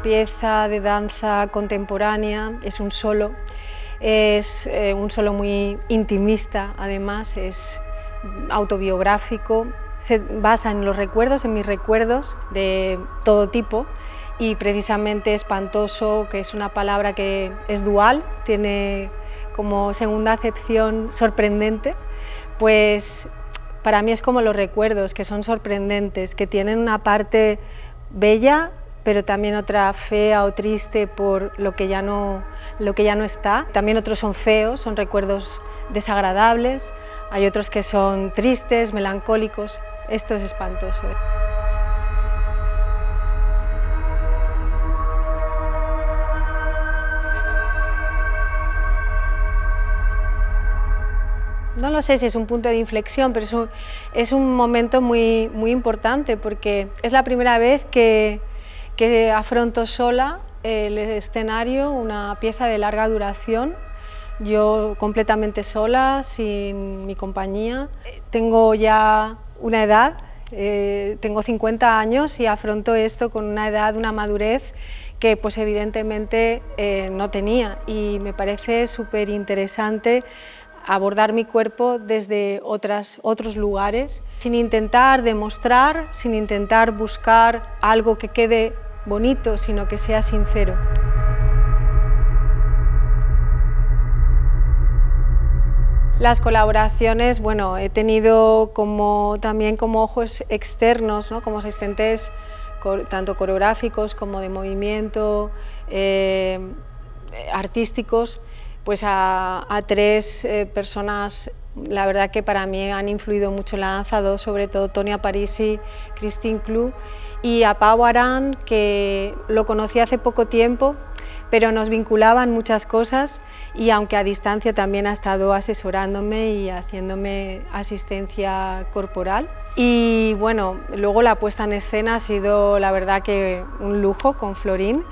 pieza de danza contemporánea, es un solo muy intimista, además es autobiográfico, se basa en los recuerdos, en mis recuerdos de todo tipo, y precisamente espantoso, que es una palabra que es dual, tiene como segunda acepción sorprendente, pues para mí es como los recuerdos, que son sorprendentes, que tienen una parte bella, pero también otra fea o triste por lo que ya no está. También otros son feos, son recuerdos desagradables, hay otros que son tristes, melancólicos. Esto es espantoso. No lo sé si es un punto de inflexión, pero es un momento muy importante, porque es la primera vez que afronto sola el escenario, una pieza de larga duración, yo completamente sola, sin mi compañía. Tengo ya una edad, tengo 50 años y afronto esto con una edad, una madurez que pues evidentemente no tenía, y me parece súper interesante abordar mi cuerpo desde otros lugares, sin intentar demostrar, sin intentar buscar algo que quede bonito, sino que sea sincero. Las colaboraciones, bueno, he tenido también como ojos externos, ¿no? Como asistentes tanto coreográficos como de movimiento, artísticos, pues a tres personas, la verdad que para mí han influido mucho en la danza, dos sobre todo, Tonia Parisi, Christine Clou, y a Pau Aran, que lo conocí hace poco tiempo, pero nos vinculaban muchas cosas, y aunque a distancia también ha estado asesorándome y haciéndome asistencia corporal. Y bueno, luego la puesta en escena ha sido la verdad que un lujo con Florín,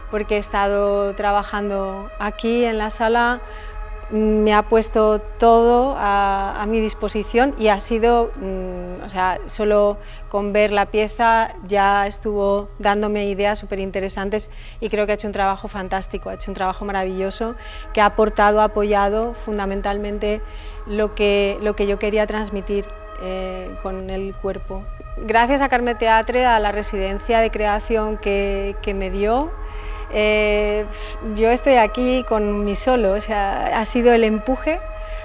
porque he estado trabajando aquí en la sala, me ha puesto todo a mi disposición, y ha sido, o sea, solo con ver la pieza ya estuvo dándome ideas súper interesantes, y creo que ha hecho un trabajo fantástico, ha hecho un trabajo maravilloso que ha aportado, ha apoyado fundamentalmente lo que yo quería transmitir con el cuerpo. Gracias a Carme Teatre, a la residencia de creación que me dio, yo estoy aquí con mi solo, o sea, ha sido el empuje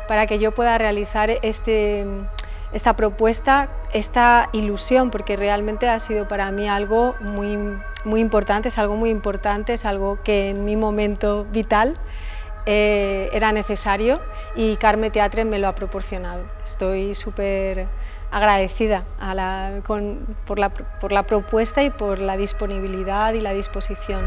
para que yo pueda realizar esta propuesta, esta ilusión, porque realmente ha sido para mí algo muy importante, es algo muy importante, es algo que en mi momento vital era necesario, y Carme Teatre me lo ha proporcionado. Estoy súper agradecida por la propuesta y por la disponibilidad y la disposición.